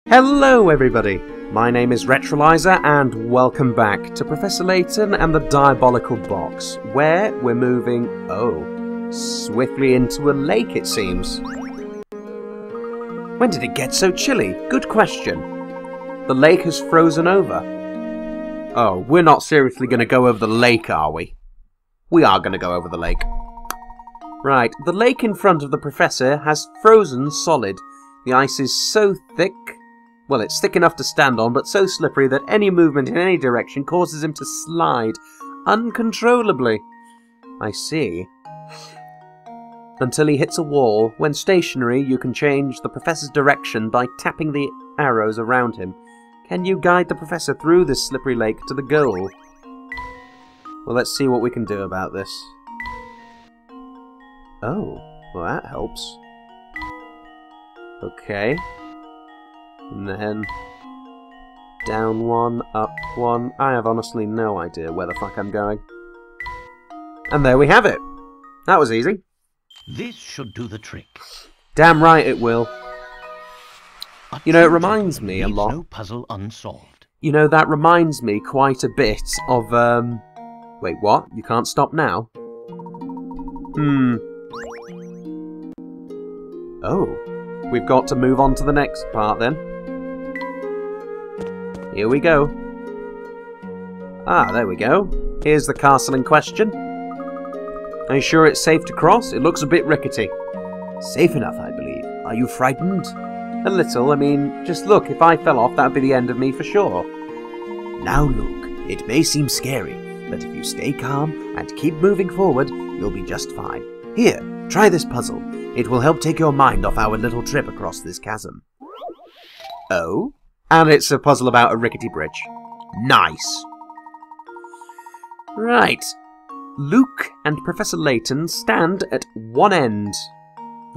Hello everybody, my name is Retroliser and welcome back to Professor Layton and the Diabolical box, where we're moving, swiftly into a lake it seems. When did it get so chilly? Good question. The lake has frozen over. Oh, we're not seriously going to go over the lake, are we? We are going to go over the lake. Right, the lake in front of the Professor has frozen solid. The ice is so thick. Well, it's thick enough to stand on, but so slippery that any movement in any direction causes him to slide uncontrollably. I see. Until he hits a wall. When stationary, you can change the Professor's direction by tapping the arrows around him. Can you guide the Professor through this slippery lake to the goal? Well, let's see what we can do about this. Oh, well that helps. Okay. And then down one, up one. I have honestly no idea where the fuck I'm going. And there we have it. That was easy. This should do the trick. Damn right it will. You know, it reminds me a lot. No puzzle unsolved. You know, that reminds me quite a bit of wait, what? You can't stop now? Oh, we've got to move on to the next part then. Here we go. Ah, there we go. Here's the castle in question. Are you sure it's safe to cross? It looks a bit rickety. Safe enough, I believe. Are you frightened? A little. I mean, just look, if I fell off, that would be the end of me for sure. Now look, it may seem scary, but if you stay calm and keep moving forward, you'll be just fine. Here, try this puzzle. It will help take your mind off our little trip across this chasm. Oh? And it's a puzzle about a rickety bridge. Nice. Right. Luke and Professor Layton stand at one end.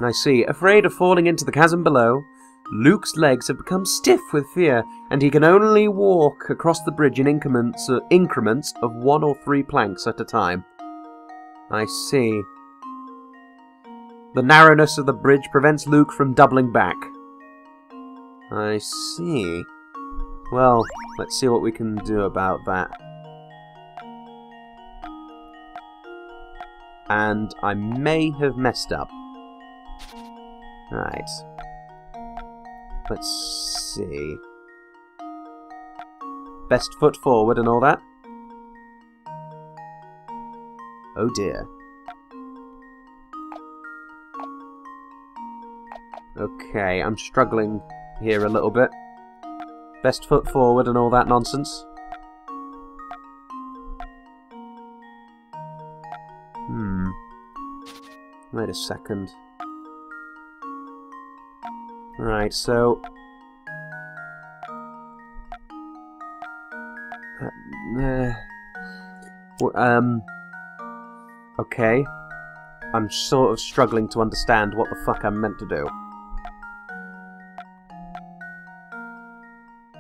I see. Afraid of falling into the chasm below, Luke's legs have become stiff with fear, and he can only walk across the bridge in increments of 1 or 3 planks at a time. I see. The narrowness of the bridge prevents Luke from doubling back. I see. Well, let's see what we can do about that. And I may have messed up. Right. Let's see. Best foot forward and all that. Oh dear. Okay, I'm struggling here a little bit. Best foot forward and all that nonsense. Wait a second. Right, so... okay. I'm sort of struggling to understand what the fuck I'm meant to do.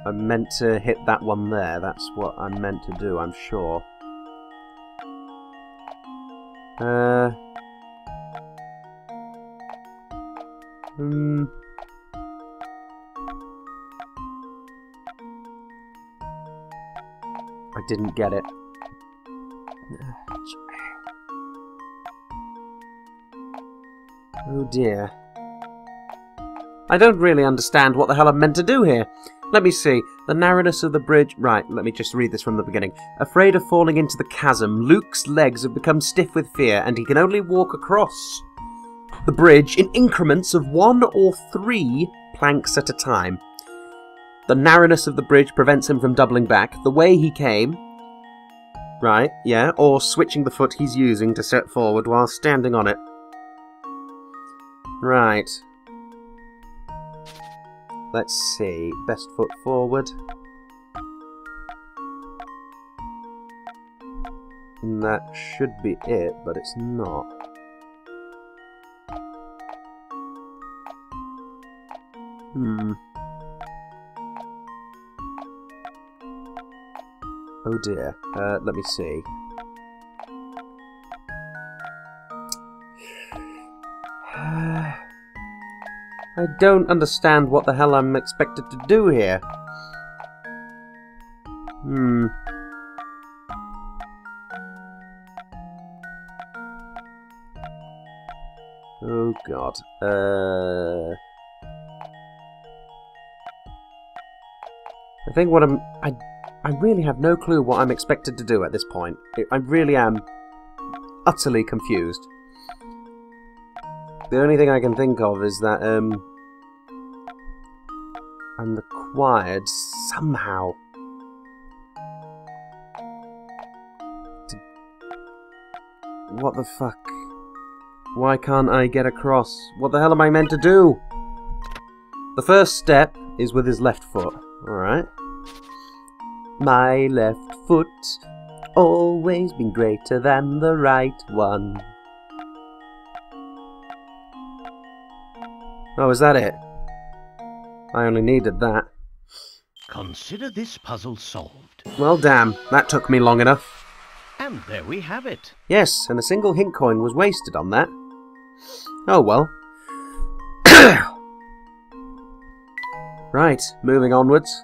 I'm meant to hit that one there. That's what I'm meant to do, I'm sure. I didn't get it. Oh dear. I don't really understand what the hell I'm meant to do here. Let me see. The narrowness of the bridge... Right, let me just read this from the beginning. Afraid of falling into the chasm, Luke's legs have become stiff with fear, and he can only walk across the bridge in increments of 1 or 3 planks at a time. The narrowness of the bridge prevents him from doubling back the way he came. Right, yeah, or switching the foot he's using to step forward while standing on it. Right. Let's see. Best foot forward. And that should be it, but it's not. Oh dear. Let me see. I don't understand what the hell I'm expected to do here. Oh god. I think what I really have no clue what I'm expected to do at this point. I really am utterly confused. The only thing I can think of is that I'm required somehow to... What the fuck? Why can't I get across? What the hell am I meant to do? The first step is with his left foot. Alright. My left foot always been greater than the right one. Oh, is that it? I only needed that. Consider this puzzle solved. Well, damn. That took me long enough. And there we have it. Yes, and a single hint coin was wasted on that. Oh well. Right, moving onwards.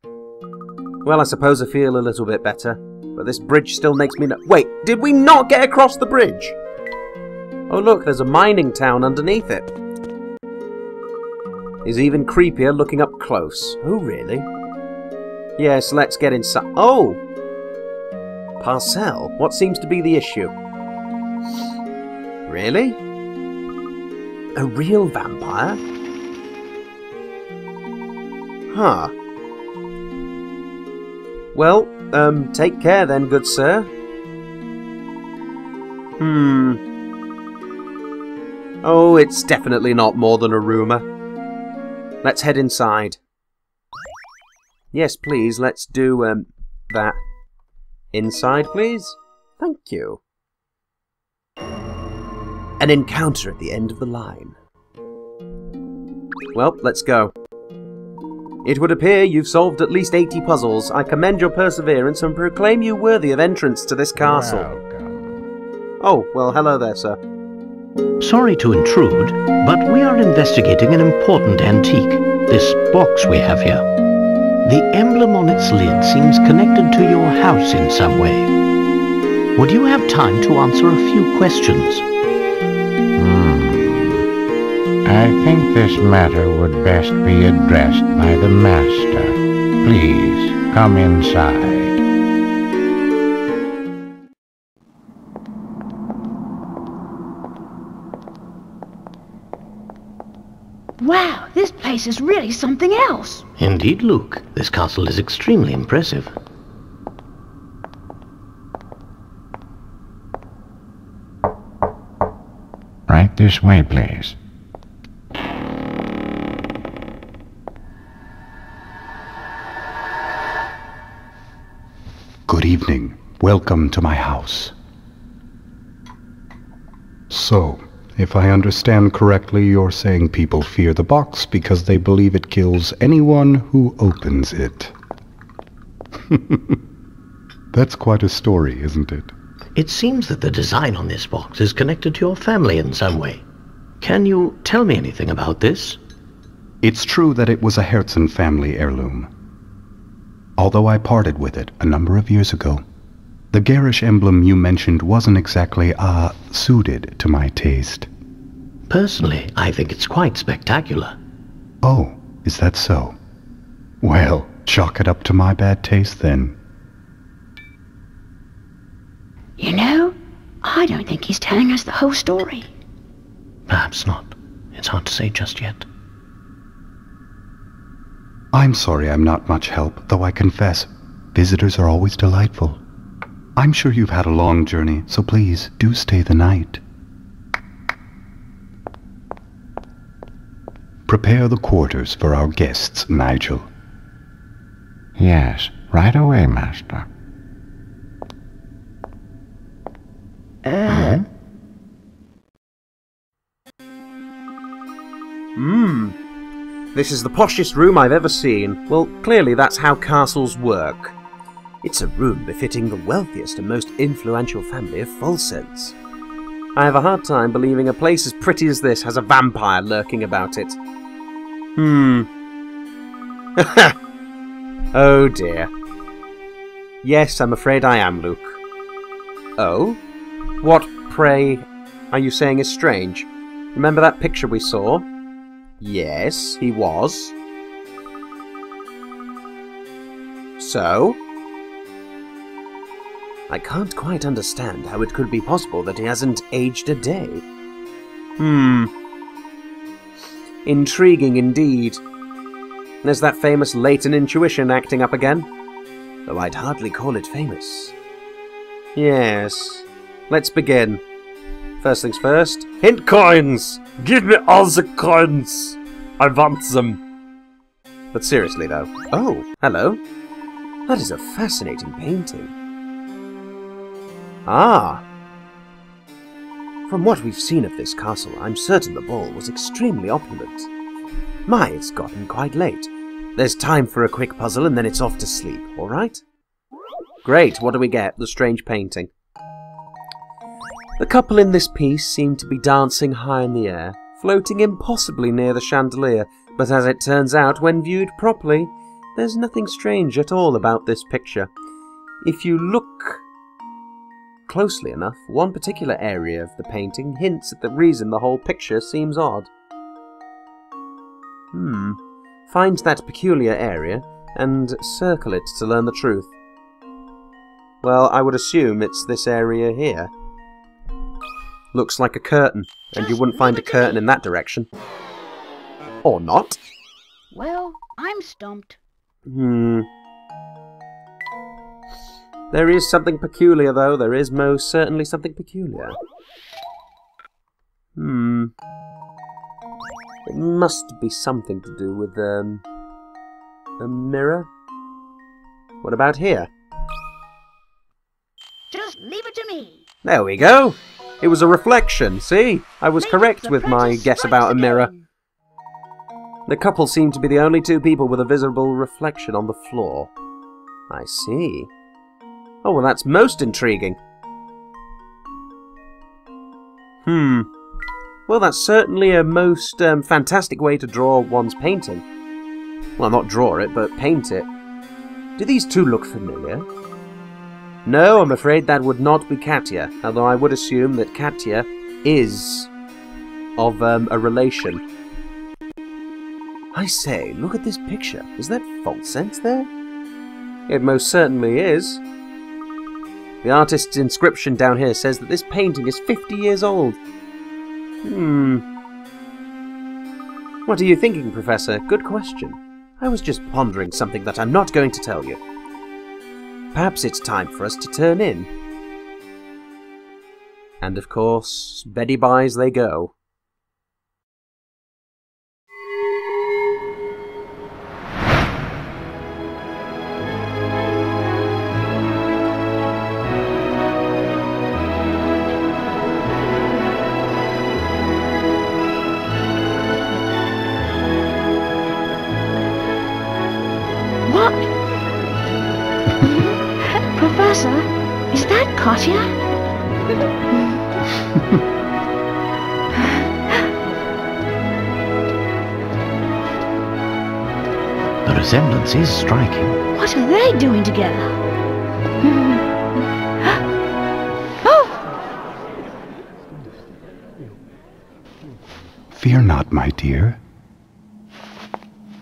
Well, I suppose I feel a little bit better, but this bridge still makes me Wait, did we not get across the bridge? Oh look, there's a mining town underneath it. Is even creepier looking up close. Oh, really? Yes, let's get inside. Oh! Parcel, what seems to be the issue? Really? A real vampire? Huh. Well, take care then, good sir. Oh, it's definitely not more than a rumour. Let's head inside. Yes, please, let's do, that. Inside, please? Thank you. An encounter at the end of the line. Well, let's go. It would appear you've solved at least 80 puzzles. I commend your perseverance and proclaim you worthy of entrance to this castle. Welcome. Oh, well, hello there, sir. Sorry to intrude, but we are investigating an important antique. This box we have here. The emblem on its lid seems connected to your house in some way. Would you have time to answer a few questions? I think this matter would best be addressed by the master. Please, come inside. Wow, this place is really something else. Indeed, Luke. This castle is extremely impressive. Right this way, please. Good evening. Welcome to my house. So, if I understand correctly, you're saying people fear the box because they believe it kills anyone who opens it. That's quite a story, isn't it? It seems that the design on this box is connected to your family in some way. Can you tell me anything about this? It's true that it was a Herzen family heirloom. Although I parted with it a number of years ago, the garish emblem you mentioned wasn't exactly, suited to my taste. Personally, I think it's quite spectacular. Oh, is that so? Well, chalk it up to my bad taste then. You know, I don't think he's telling us the whole story. Perhaps not. It's hard to say just yet. I'm sorry I'm not much help, though I confess, visitors are always delightful. I'm sure you've had a long journey, so please do stay the night. Prepare the quarters for our guests, Nigel. Yes, right away, master. This is the poshest room I've ever seen. Well, clearly that's how castles work. It's a room befitting the wealthiest and most influential family of Fulsets. I have a hard time believing a place as pretty as this has a vampire lurking about it. Oh dear. Yes, I'm afraid I am, Luke. Oh? What, pray, are you saying is strange? Remember that picture we saw? Yes, he was. So? I can't quite understand how it could be possible that he hasn't aged a day. Intriguing indeed. There's that famous Layton intuition acting up again. Though I'd hardly call it famous. Yes. Let's begin. First things first. Hint coins! Give me all the coins! I want them. But seriously though. Oh, hello. That is a fascinating painting. Ah. From what we've seen of this castle, I'm certain the ball was extremely opulent. My, it's gotten quite late. There's time for a quick puzzle and then it's off to sleep, alright? Great, what do we get? The strange painting. The couple in this piece seem to be dancing high in the air, floating impossibly near the chandelier, but as it turns out, when viewed properly, there's nothing strange at all about this picture. If you look closely enough, one particular area of the painting hints at the reason the whole picture seems odd. Find that peculiar area and circle it to learn the truth. Well, I would assume it's this area here. Looks like a curtain, and you wouldn't find a curtain in that direction. Or not. Well, I'm stumped. There is something peculiar, though. There is most certainly something peculiar. It must be something to do with, a mirror? What about here? Just leave it to me. There we go! It was a reflection, see? I was correct with my guess about a mirror. The couple seem to be the only two people with a visible reflection on the floor. I see. Oh, well, that's most intriguing. Well, that's certainly a most fantastic way to draw one's painting. Well, not draw it, but paint it. Do these two look familiar? No, I'm afraid that would not be Katya, although I would assume that Katya is of a relation. I say, look at this picture. Is that false sense there? It most certainly is. The artist's inscription down here says that this painting is 50 years old. What are you thinking, Professor? Good question. I was just pondering something that I'm not going to tell you. Perhaps it's time for us to turn in. And of course, Betty buys they go. What? Professor, is that Katya? The resemblance is striking. What are they doing together? Oh! Fear not, my dear.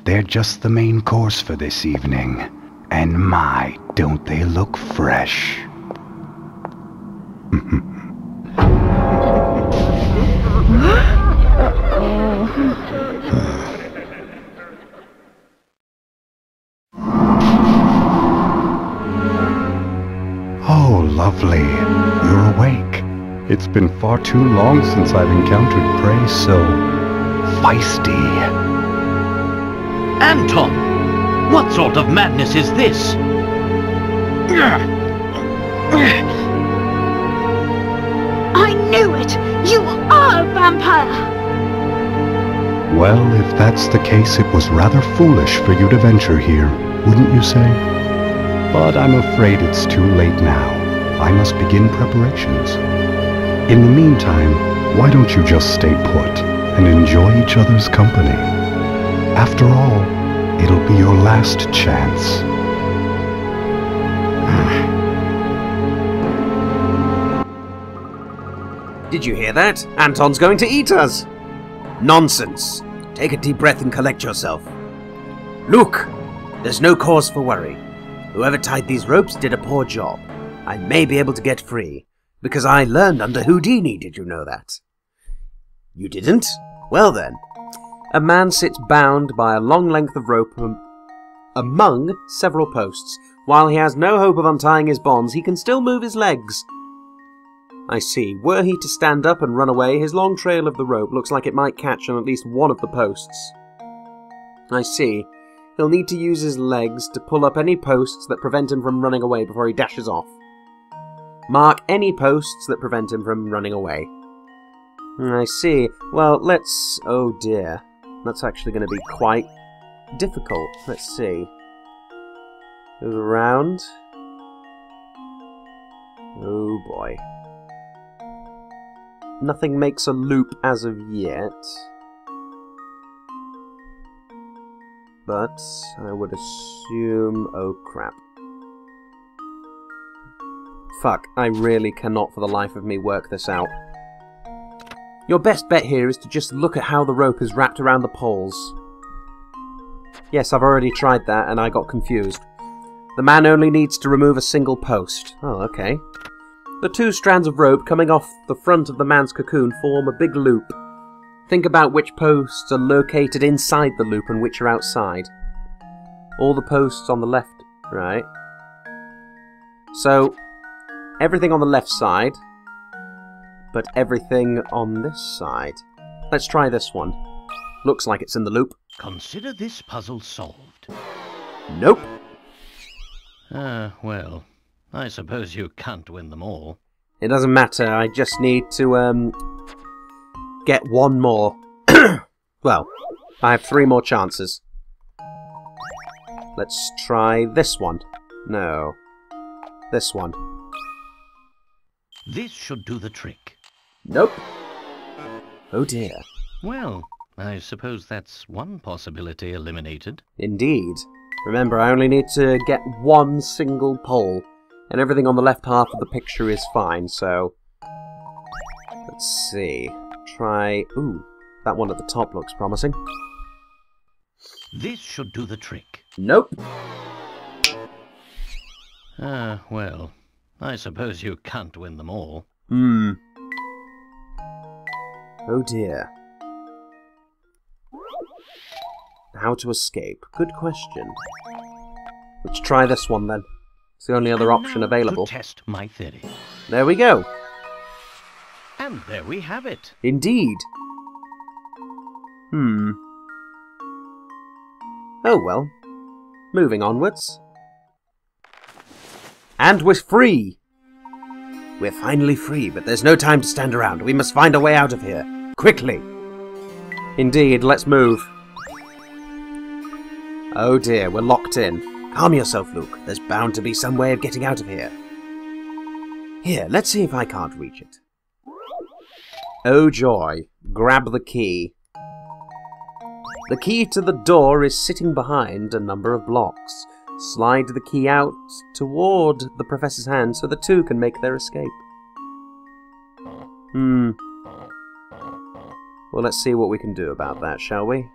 They're just the main course for this evening. And my, don't they look fresh. Oh, lovely. You're awake. It's been far too long since I've encountered prey so feisty. Anton! What sort of madness is this? I knew it! You are a vampire! Well, if that's the case, it was rather foolish for you to venture here, wouldn't you say? But I'm afraid it's too late now. I must begin preparations. In the meantime, why don't you just stay put and enjoy each other's company? After all, it'll be your last chance. Did you hear that? Anton's going to eat us! Nonsense! Take a deep breath and collect yourself. Look! There's no cause for worry. Whoever tied these ropes did a poor job. I may be able to get free, because I learned under Houdini, did you know that? You didn't? Well then. A man sits bound by a long length of rope among several posts. While he has no hope of untying his bonds, he can still move his legs. I see. Were he to stand up and run away, his long trail of the rope looks like it might catch on at least one of the posts. I see. He'll need to use his legs to pull up any posts that prevent him from running away before he dashes off. Mark any posts that prevent him from running away. I see. Well, let's... Oh dear. That's actually going to be quite difficult. Let's see. Move around. Oh boy. Nothing makes a loop as of yet. But I would assume... Oh crap. Fuck, I really cannot for the life of me work this out. Your best bet here is to just look at how the rope is wrapped around the poles. Yes, I've already tried that and I got confused. The man only needs to remove a single post. Oh, okay. The two strands of rope coming off the front of the man's cocoon form a big loop. Think about which posts are located inside the loop and which are outside. All the posts on the left, right? So, everything on the left side, but everything on this side. Let's try this one. Looks like it's in the loop. Consider this puzzle solved. Nope. Well, I suppose you can't win them all. It doesn't matter, I just need to, get one more. Well, I have 3 more chances. Let's try this one. No. This one. This should do the trick. Nope. Oh dear. Well, I suppose that's one possibility eliminated. Indeed. Remember, I only need to get one single pole, and everything on the left half of the picture is fine, so... Let's see. Try... Ooh, that one at the top looks promising. This should do the trick. Nope. Well, I suppose you can't win them all. Oh dear. How to escape? Good question. Let's try this one then. It's the only other option available. To test my theory. There we go. And there we have it. Indeed. Oh well. Moving onwards. And we're free! We're finally free, but there's no time to stand around. We must find a way out of here. Quickly! Indeed, let's move. Oh dear, we're locked in. Calm yourself, Luke. There's bound to be some way of getting out of here. Here, let's see if I can't reach it. Oh joy. Grab the key. The key to the door is sitting behind a number of blocks. Slide the key out toward the professor's hand so the two can make their escape. Well, let's see what we can do about that, shall we?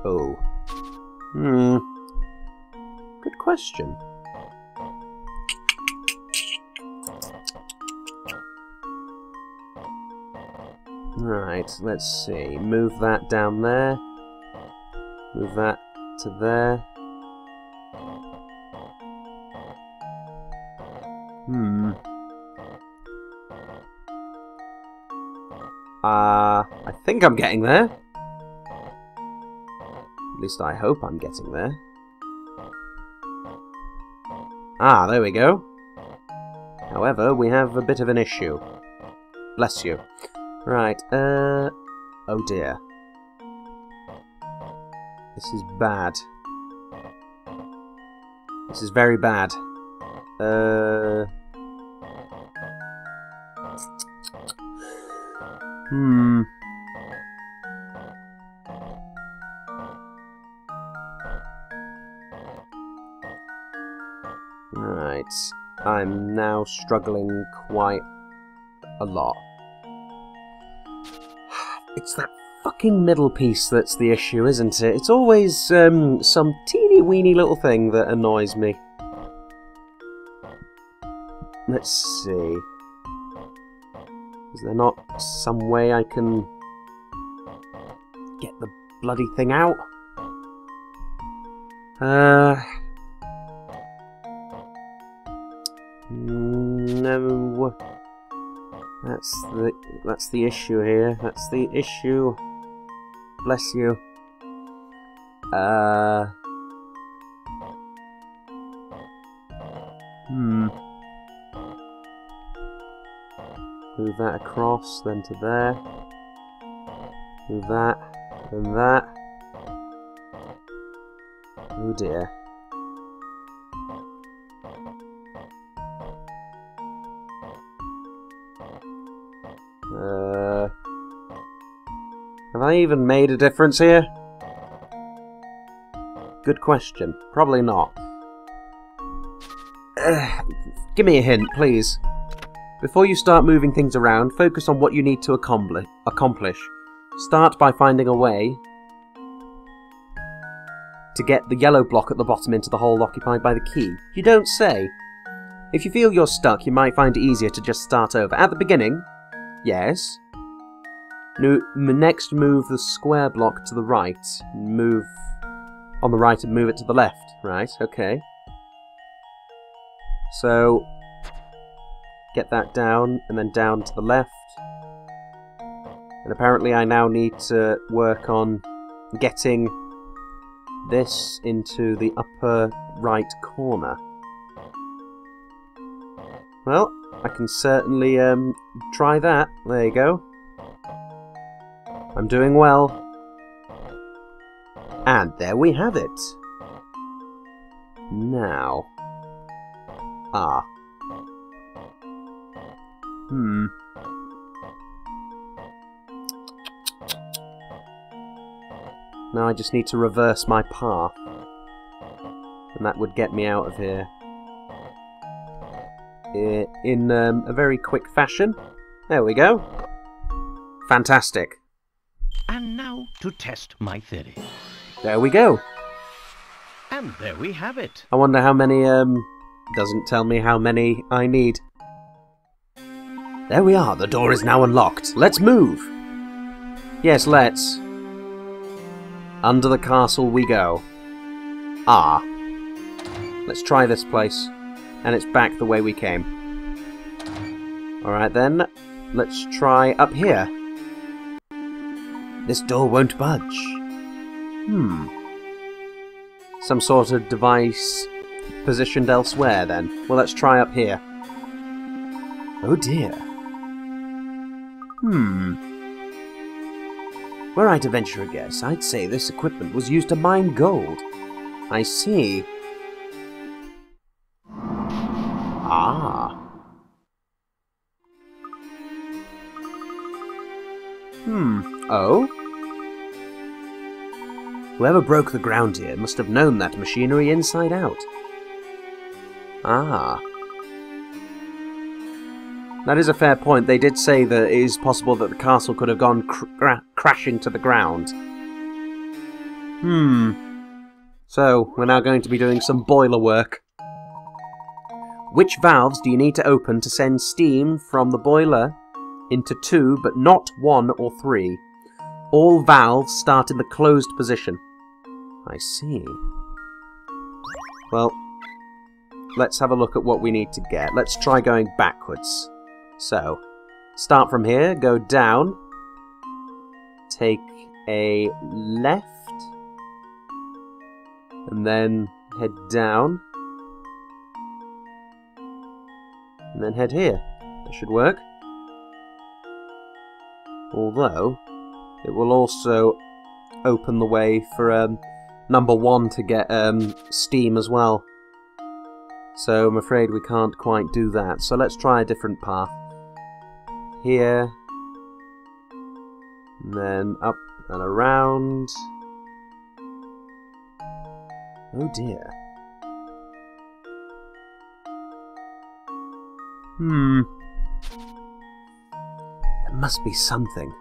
Oh. Good question. Right, let's see. Move that down there. Move that to there. I think I'm getting there. At least I hope I'm getting there. Ah, there we go. However, we have a bit of an issue. Bless you. Right, oh dear. This is bad. This is very bad. Right. I'm now struggling quite a lot. It's that fucking middle piece that's the issue, isn't it? It's always some teeny weeny little thing that annoys me. Let's see. Is there not some way I can get the bloody thing out? No. That's the issue here. That's the issue. Bless you. Move that across, then to there. Move that, then that. Oh dear. Have I even made a difference here? Good question. Probably not. Give me a hint, please. Before you start moving things around, focus on what you need to accomplish. Start by finding a way to get the yellow block at the bottom into the hole occupied by the key. You don't say. If you feel you're stuck, you might find it easier to just start over. At the beginning, yes. Next, move the square block to the right. Move on the right and move it to the left. Right, okay. So, get that down, and then down to the left. And apparently I now need to work on getting this into the upper right corner. Well, I can certainly try that. There you go. I'm doing well. And there we have it. Now. Now I just need to reverse my path. And that would get me out of here. In a very quick fashion. There we go. Fantastic. And now to test my theory. There we go. And there we have it. I wonder how many, doesn't tell me how many I need. There we are, the door is now unlocked. Let's move! Yes, let's. Under the castle we go. Let's try this place. And it's back the way we came. Alright then, let's try up here. This door won't budge. Some sort of device positioned elsewhere then. Well, let's try up here. Oh dear. Were I to venture a guess, I'd say this equipment was used to mine gold. I see. Oh? Whoever broke the ground here must have known that machinery inside out. That is a fair point. They did say that it is possible that the castle could have gone crashing to the ground. So, we're now going to be doing some boiler work. Which valves do you need to open to send steam from the boiler into 2, but not 1 or 3? All valves start in the closed position. I see. Well, let's have a look at what we need to get. Let's try going backwards. So, start from here, go down, take a left, and then head down, and then head here. That should work. Although, it will also open the way for number 1 to get steam as well. So I'm afraid we can't quite do that. So let's try a different path. Here. And then up and around. Oh dear. There must be something.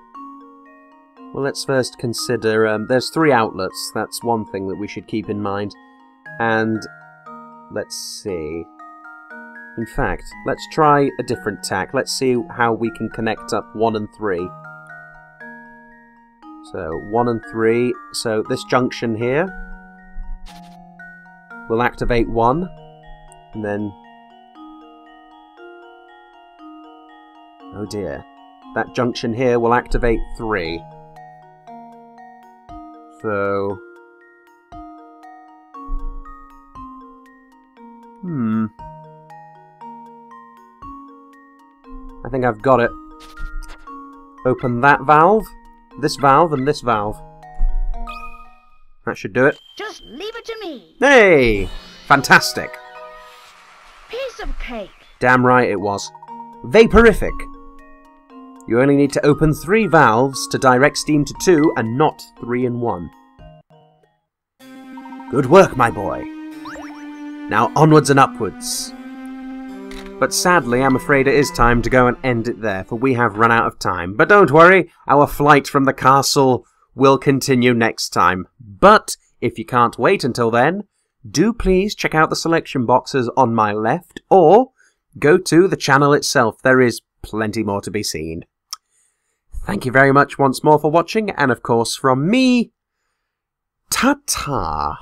Well, let's first consider, there's 3 outlets. That's one thing that we should keep in mind. And let's see. In fact, let's try a different tack. Let's see how we can connect up 1 and 3. So, 1 and 3. So, this junction here will activate 1. And then... oh dear. That junction here will activate 3. So... I think I've got it. Open that valve, this valve, and this valve. That should do it. Just leave it to me. Hey! Fantastic. Piece of cake. Damn right it was. Vaporific. You only need to open 3 valves to direct steam to 2 and not 3 in 1. Good work, my boy. Now onwards and upwards. But sadly, I'm afraid it is time to go and end it there, for we have run out of time. But don't worry, our flight from the castle will continue next time. But if you can't wait until then, do please check out the selection boxes on my left, or go to the channel itself. There is plenty more to be seen. Thank you very much once more for watching, and of course from me, ta-ta!